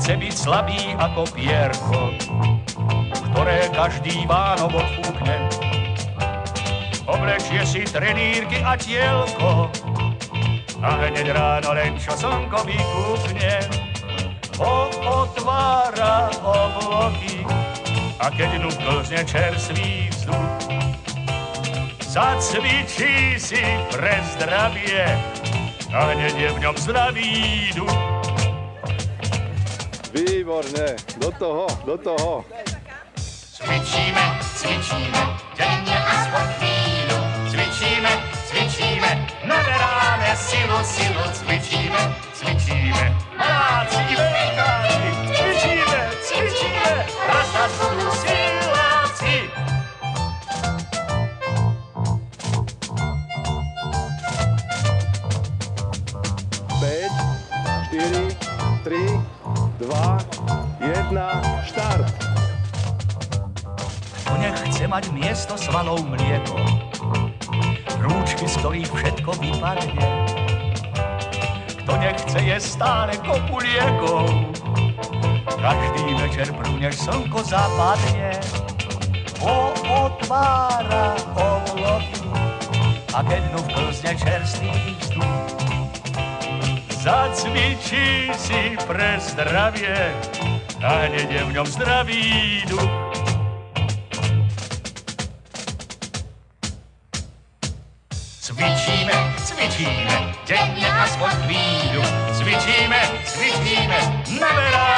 nechce byť slabý ako pierko, ktoré každý Vánok odfúkne. Oblečie si trenírky a tielko a hneď ráno len čo slnko vykúkne, otvára obloky a keď nuklzne čerstvý vzduch, zacvičí si pre zdravie a hneď je v ňom zdravý duch. Výborne, do toho. Cvičíme, denne aspoň chvíľu. Cvičíme, naberáme silu. Cvičíme, maláci veľkáci. Cvičíme, raz nás budú siláci. Päť, 4, 3, 2, 1, štart! Kto nechce mať miesto svalov mlieko, rúčky, z ktorých všetko vypadne. Kto nechce jesť stále kopu liekov, každý večer prv než slnko zapadne, otvára obloky a keď dnu vklzne čerstvý vzduch, zacvičí si pre zdravie a hneď je v ňom zdravý duch. Cvičíme, denne aspoň chvíľu. Cvičíme, naberáme